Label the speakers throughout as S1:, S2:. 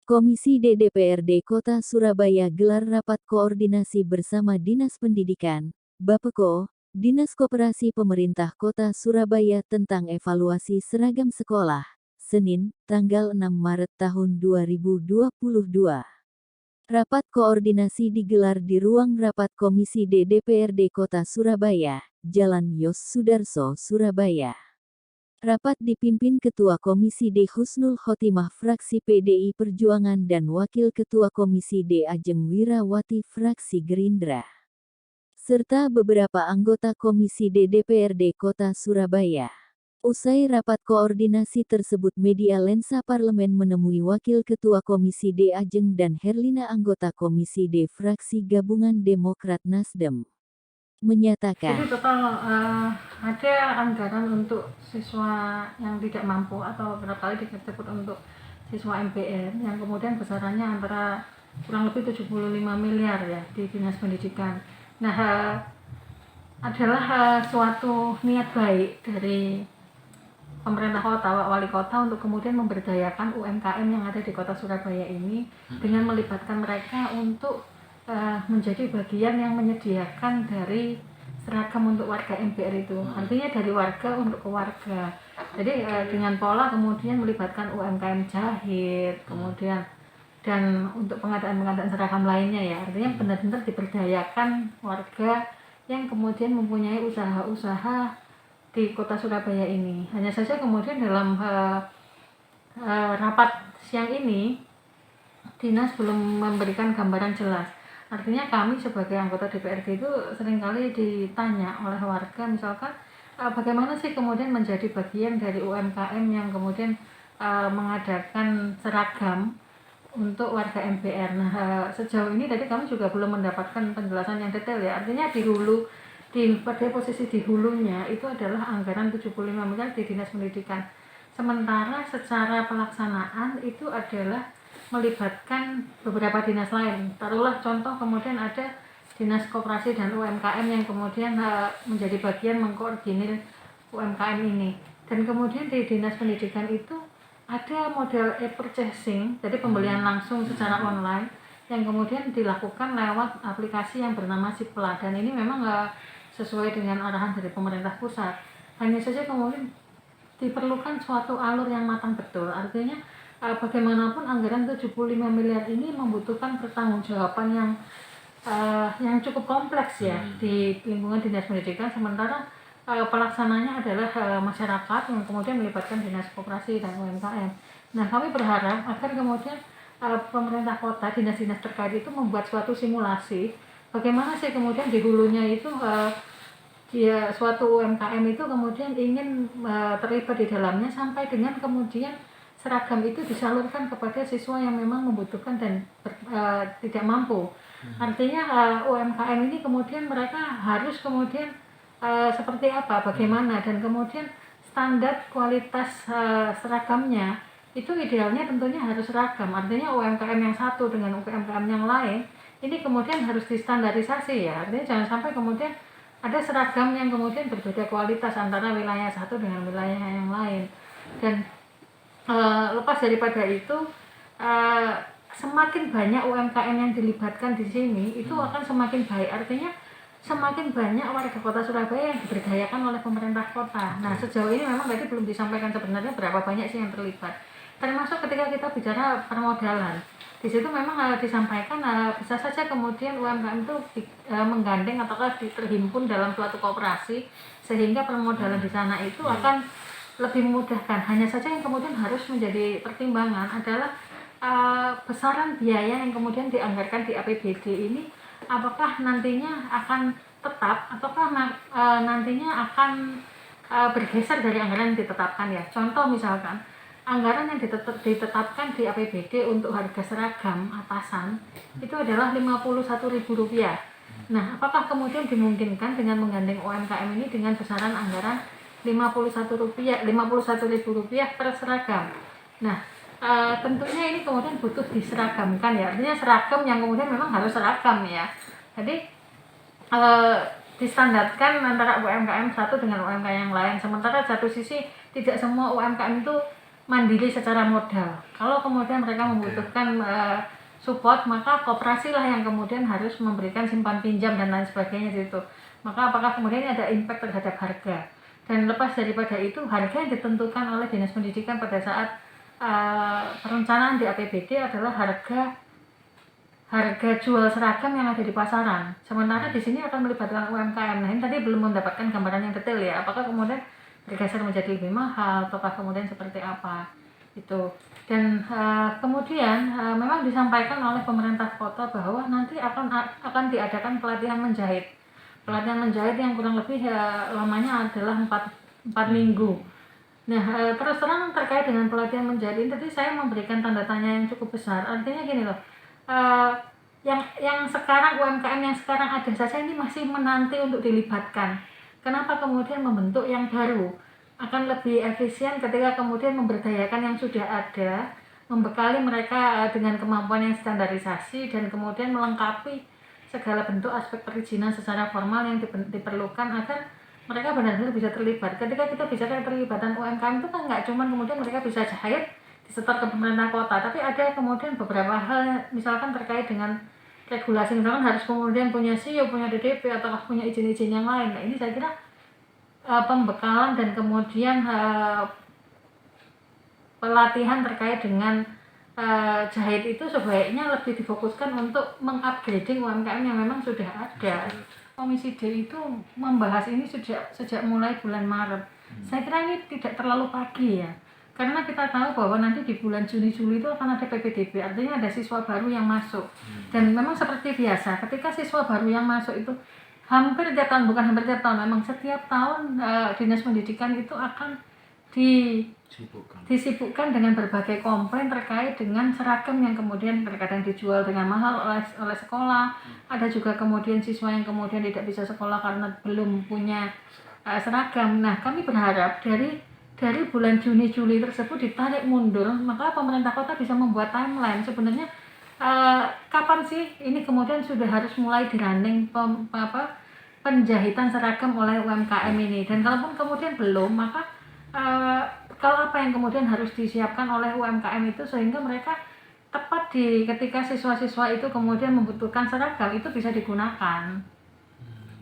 S1: Komisi D DPRD Kota Surabaya gelar rapat koordinasi bersama Dinas Pendidikan, Bapeko, Dinas Koperasi Pemerintah Kota Surabaya tentang evaluasi seragam sekolah, Senin, tanggal 6 Maret tahun 2022. Rapat koordinasi digelar di ruang rapat Komisi D DPRD Kota Surabaya, Jalan Yos Sudarso, Surabaya. Rapat dipimpin Ketua Komisi D Husnul Khotimah fraksi PDI Perjuangan dan Wakil Ketua Komisi D Ajeng Wirawati fraksi Gerindra. Serta beberapa anggota Komisi D DPRD Kota Surabaya. Usai rapat koordinasi tersebut media Lensa Parlemen menemui Wakil Ketua Komisi D Ajeng dan Herlina anggota Komisi D fraksi Gabungan Demokrat Nasdem. Menyatakan.
S2: Jadi total ada anggaran untuk siswa yang tidak mampu atau berapa kali disebut untuk siswa MPR yang kemudian besarannya antara kurang lebih 75 miliar ya di Dinas Pendidikan. Nah, adalah suatu niat baik dari pemerintah kota, wali kota untuk kemudian memberdayakan UMKM yang ada di kota Surabaya ini dengan melibatkan mereka untuk menjadi bagian yang menyediakan dari seragam untuk warga MPR itu, artinya dari warga untuk ke warga. Jadi dengan pola kemudian melibatkan UMKM jahit, kemudian dan untuk pengadaan seragam lainnya ya, artinya benar-benar diberdayakan warga yang kemudian mempunyai usaha-usaha di kota Surabaya ini. Hanya saja kemudian dalam rapat siang ini dinas belum memberikan gambaran jelas. Artinya kami sebagai anggota DPRD itu seringkali ditanya oleh warga misalkan bagaimana sih kemudian menjadi bagian dari UMKM yang kemudian mengadakan seragam untuk warga MPR. Nah, sejauh ini tadi kami juga belum mendapatkan penjelasan yang detail ya. Artinya pada posisi di hulunya itu adalah anggaran 75 miliar di Dinas Pendidikan. Sementara secara pelaksanaan itu adalah melibatkan beberapa dinas lain. Taruhlah contoh kemudian ada Dinas Koperasi dan UMKM yang kemudian menjadi bagian mengkoordinir UMKM ini. Dan kemudian di Dinas Pendidikan itu ada model e-purchasing, jadi pembelian langsung secara online yang kemudian dilakukan lewat aplikasi yang bernama Sipla, dan ini memang sesuai dengan arahan dari pemerintah pusat. Hanya saja kemudian diperlukan suatu alur yang matang betul, artinya bagaimanapun anggaran 75 miliar ini membutuhkan pertanggungjawaban yang cukup kompleks ya di lingkungan Dinas Pendidikan, sementara pelaksananya adalah masyarakat yang kemudian melibatkan Dinas Koperasi dan UMKM. Nah, kami berharap agar kemudian pemerintah kota, dinas-dinas terkait itu membuat suatu simulasi bagaimana sih kemudian di hulunya itu suatu UMKM itu kemudian ingin terlibat di dalamnya sampai dengan kemudian seragam itu disalurkan kepada siswa yang memang membutuhkan dan tidak mampu. Artinya UMKM ini kemudian mereka harus kemudian seperti apa, bagaimana, dan kemudian standar kualitas seragamnya itu idealnya tentunya harus seragam. Artinya UMKM yang satu dengan UMKM yang lain ini kemudian harus distandarisasi ya. Artinya jangan sampai kemudian ada seragam yang kemudian berbeda kualitas antara wilayah satu dengan wilayah yang lain. Dan lepas daripada itu semakin banyak UMKM yang dilibatkan di sini itu akan semakin baik, artinya semakin banyak warga kota Surabaya yang diberdayakan oleh pemerintah kota. Nah, sejauh ini memang tadi belum disampaikan sebenarnya berapa banyak sih yang terlibat, termasuk ketika kita bicara permodalan. Di situ memang disampaikan bisa saja kemudian UMKM itu menggandeng ataukah terhimpun dalam suatu koperasi sehingga permodalan di sana itu akan lebih memudahkan. Hanya saja yang kemudian harus menjadi pertimbangan adalah besaran biaya yang kemudian dianggarkan di APBD ini apakah nantinya akan tetap ataukah nantinya akan bergeser dari anggaran yang ditetapkan ya. Contoh misalkan anggaran yang ditetapkan di APBD untuk harga seragam atasan itu adalah Rp51.000. Nah, apakah kemudian dimungkinkan dengan menggandeng UMKM ini dengan besaran anggaran Rp51.000 per seragam? Nah, tentunya ini kemudian butuh diseragamkan ya, artinya seragam yang kemudian memang harus seragam ya. Jadi distandarkan antara UMKM satu dengan UMKM yang lain. Sementara satu sisi tidak semua UMKM itu mandiri secara modal. Kalau kemudian mereka membutuhkan support, maka koperasi lah yang kemudian harus memberikan simpan pinjam dan lain sebagainya di situ. Maka apakah kemudian ada impact terhadap harga? Dan lepas daripada itu, harga yang ditentukan oleh Dinas Pendidikan pada saat perencanaan di APBD adalah harga jual seragam yang ada di pasaran. Sementara di sini akan melibatkan UMKM. Nah, ini tadi belum mendapatkan gambaran yang detail ya. Apakah kemudian bergeser menjadi lebih mahal, ataukah kemudian seperti apa? Itu. Dan kemudian memang disampaikan oleh pemerintah kota bahwa nanti akan diadakan pelatihan menjahit. Pelatihan menjahit yang kurang lebih lamanya adalah 4 minggu. Nah, terus terang terkait dengan pelatihan menjahit ini tadi saya memberikan tanda tanya yang cukup besar. Artinya gini loh, yang sekarang UMKM yang sekarang ada saja ini masih menanti untuk dilibatkan. Kenapa kemudian membentuk yang baru? Akan lebih efisien ketika kemudian memberdayakan yang sudah ada, membekali mereka dengan kemampuan yang standarisasi dan kemudian melengkapi segala bentuk aspek perizinan secara formal yang diperlukan agar mereka benar-benar bisa terlibat. Ketika kita bicara keterlibatan UMKM itu kan nggak cuma kemudian mereka bisa jahit disetor ke pemerintah kota, tapi ada kemudian beberapa hal misalkan terkait dengan regulasi, misalkan harus kemudian punya SIO, punya DDP, atau punya izin-izin yang lain. Nah, ini saya kira pembekalan dan kemudian pelatihan terkait dengan jahit itu sebaiknya lebih difokuskan untuk mengupgrading UMKM yang memang sudah ada. Komisi D itu membahas ini sejak mulai bulan Maret. Saya kira ini tidak terlalu pagi ya, karena kita tahu bahwa nanti di bulan Juni-Juli itu akan ada PPDB, artinya ada siswa baru yang masuk. Dan memang seperti biasa, ketika siswa baru yang masuk itu hampir tiap tahun, bukan hampir tiap tahun, memang setiap tahun Dinas Pendidikan itu akan disibukkan dengan berbagai komplain terkait dengan seragam yang kemudian terkadang dijual dengan mahal oleh sekolah. Ada juga kemudian siswa yang kemudian tidak bisa sekolah karena belum punya seragam. Nah, kami berharap dari bulan Juni-Juli tersebut ditarik mundur, maka pemerintah kota bisa membuat timeline sebenarnya kapan sih ini kemudian sudah harus mulai dirunning penjahitan seragam oleh UMKM ini. Dan kalaupun kemudian belum, maka kalau apa yang kemudian harus disiapkan oleh UMKM itu sehingga mereka tepat ketika siswa-siswa itu kemudian membutuhkan seragam itu bisa digunakan.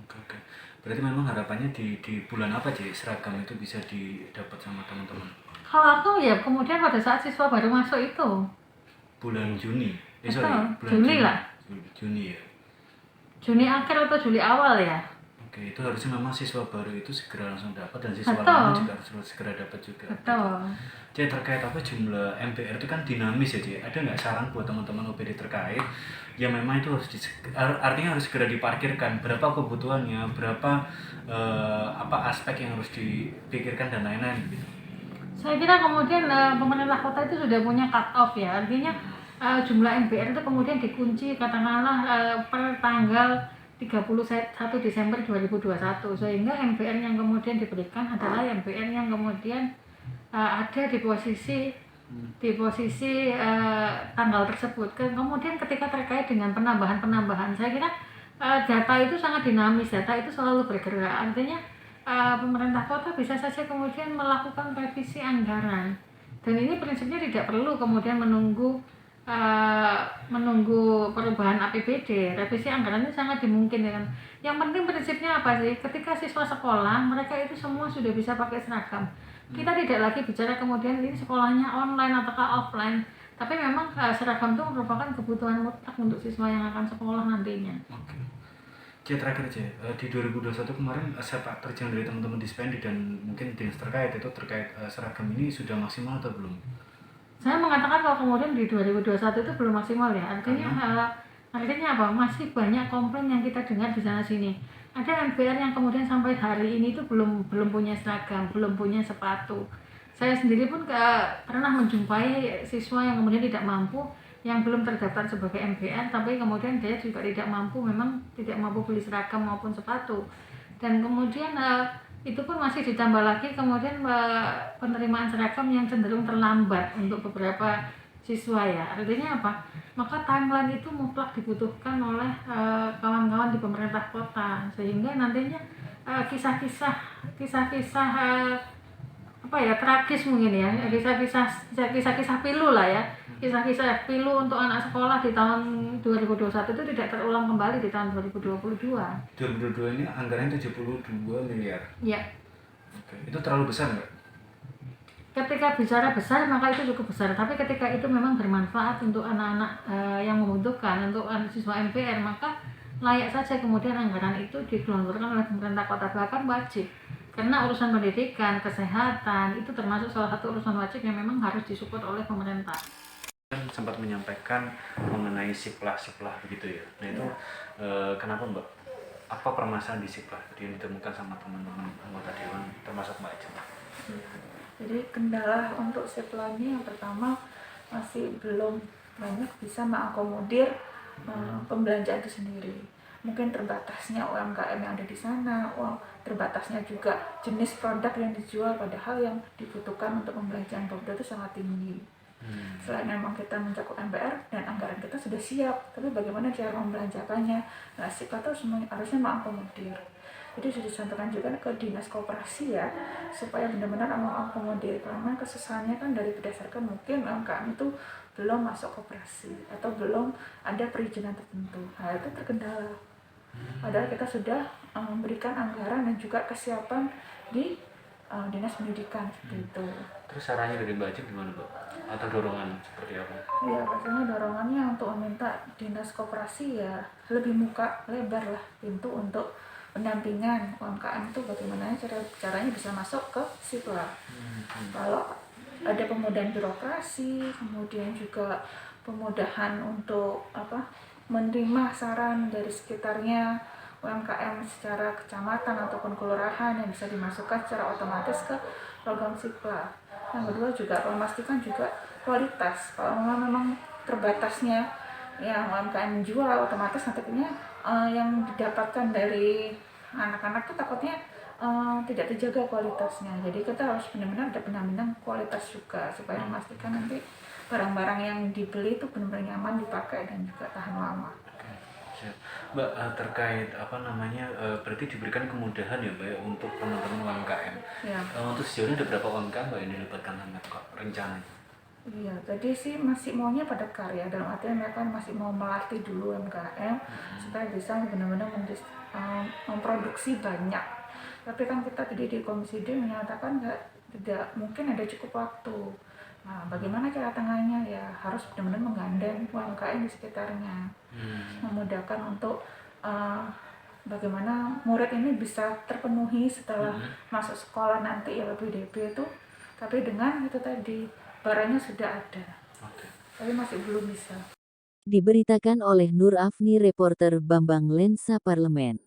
S3: Oke. Berarti memang harapannya di bulan apa sih seragam itu bisa didapat sama teman-teman?
S2: Kalau aku ya kemudian pada saat siswa baru masuk itu
S3: bulan Juni.
S2: bulan
S3: Juni
S2: lah.
S3: Juni ya.
S2: Juni akhir atau Juli awal ya.
S3: Oke, itu harusnya memang siswa baru itu segera langsung dapat dan siswa lama juga harus segera dapat juga.
S2: Betul.
S3: Jadi terkait jumlah MPR itu kan dinamis ya, Ci. Ada nggak saran buat teman-teman OPD terkait yang memang itu artinya harus segera diparkirkan, berapa kebutuhannya, berapa aspek yang harus dipikirkan dan lain-lain gitu.
S2: Saya kira kemudian pemerintah kota itu sudah punya cut off ya, artinya jumlah MPR itu kemudian dikunci katakanlah per tanggal 31 Desember 2021, sehingga MPR yang kemudian diberikan adalah MPR yang kemudian ada di posisi tanggal tersebut. Kemudian ketika terkait dengan penambahan, saya kira data itu sangat dinamis, data itu selalu bergerak, artinya pemerintah kota bisa saja kemudian melakukan revisi anggaran, dan ini prinsipnya tidak perlu kemudian menunggu perubahan APBD. Revisi anggaran ini sangat dimungkinkan. Yang penting prinsipnya apa sih? Ketika siswa sekolah, mereka itu semua sudah bisa pakai seragam. Kita tidak lagi bicara kemudian ini sekolahnya online ataukah offline, tapi memang seragam itu merupakan kebutuhan mutlak untuk siswa yang akan sekolah nantinya.
S3: Oke. Terakhir aja, di 2021 kemarin sepak terjang dari teman-teman Dispendi dan mungkin dinas terkait seragam ini sudah maksimal atau belum?
S2: Saya mengatakan kalau kemudian di 2021 itu belum maksimal ya, artinya apa? Masih banyak komplain yang kita dengar di sana sini. Ada MPR yang kemudian sampai hari ini itu belum punya seragam, belum punya sepatu. Saya sendiri pun pernah menjumpai siswa yang kemudian tidak mampu, yang belum terdaftar sebagai MPR, tapi kemudian dia juga memang tidak mampu beli seragam maupun sepatu. Dan kemudian itu pun masih ditambah lagi kemudian penerimaan seragam yang cenderung terlambat untuk beberapa siswa ya. Artinya apa? Maka timeline itu mutlak dibutuhkan oleh kawan-kawan di pemerintah kota, sehingga nantinya kisah-kisah tragis mungkin ya, kisah-kisah pilu lah ya, kisah-kisah pilu untuk anak sekolah di tahun 2021 itu tidak terulang kembali di tahun 2022.
S3: 2022 ini anggarannya 72 miliar.
S2: Ya,
S3: Oke. Itu terlalu besar nggak?
S2: ketika bicara besar maka itu cukup besar, tapi ketika itu memang bermanfaat untuk anak-anak yang membutuhkan, untuk siswa MPR, maka layak saja kemudian anggaran itu digelontorkan oleh pemerintah kota, bahkan wajib, karena urusan pendidikan, kesehatan itu termasuk salah satu urusan wajib yang memang harus disupport oleh pemerintah.
S3: Kan sempat menyampaikan mengenai siplah begitu ya. Nah itu kenapa Mbak? Apa permasalahan di siplah yang ditemukan sama teman-teman anggota dewan termasuk Mbak Ece?
S4: Jadi kendala untuk siplah ini yang pertama masih belum banyak bisa mengakomodir pembelanjaan itu sendiri. Mungkin terbatasnya UMKM yang ada di sana, terbatasnya juga jenis produk yang dijual, padahal yang dibutuhkan untuk pembelanjaan Pemda itu sangat tinggi. Selain memang kita mencakup MPR dan anggaran kita sudah siap, tapi bagaimana cara membelanjakannya? Nah, siplah itu harusnya mengakomodir. Jadi sudah disampaikan juga ke dinas koperasi ya, supaya benar-benar mengakomodir, karena kesusahannya kan dari berdasarkan mungkin UMKM itu belum masuk koperasi atau belum ada perizinan tertentu. Nah, itu terkendala. Padahal kita sudah memberikan anggaran dan juga kesiapan di dinas pendidikan seperti itu.
S3: Terus caranya dari Mbak Ece gimana Mbak? Atau dorongan seperti apa?
S4: Ya pastinya dorongannya untuk meminta dinas koperasi ya lebih lebar lah pintu untuk pendampingan UMKM itu, bagaimana caranya bisa masuk ke siplah. Kalau ada pemudahan birokrasi, kemudian juga pemudahan untuk menerima saran dari sekitarnya UMKM secara kecamatan ataupun kelurahan yang bisa dimasukkan secara otomatis ke program siplah. Yang kedua juga memastikan juga kualitas. Kalau memang terbatasnya yang UMKM jual, otomatis nantinya yang didapatkan dari anak-anak itu takutnya tidak terjaga kualitasnya. Jadi kita harus benar-benar ada pendampingan kualitas juga supaya memastikan nanti barang-barang yang dibeli itu benar-benar nyaman dipakai dan juga tahan lama.
S3: Mbak, terkait berarti diberikan kemudahan ya Mbak ya, untuk teman-teman UMKM.
S4: Ya.
S3: Untuk sejauh ini ada berapa UMKM Mbak yang dilibatkan sama rencananya?
S4: Iya, jadi sih masih maunya padat karya, dalam artian mereka masih mau melatih dulu UMKM supaya bisa benar-benar memproduksi banyak. Tapi kan kita tadi di Komisi D menyatakan tidak mungkin ada cukup waktu. Nah, bagaimana cara tengahnya ya harus benar-benar menggandeng UMKM di sekitarnya, memudahkan untuk bagaimana murid ini bisa terpenuhi setelah masuk sekolah nanti ya LPDP itu, tapi dengan itu tadi barangnya sudah ada, tapi masih belum bisa.
S1: Diberitakan oleh Nur Afni, reporter Bambang Lensa Parlemen.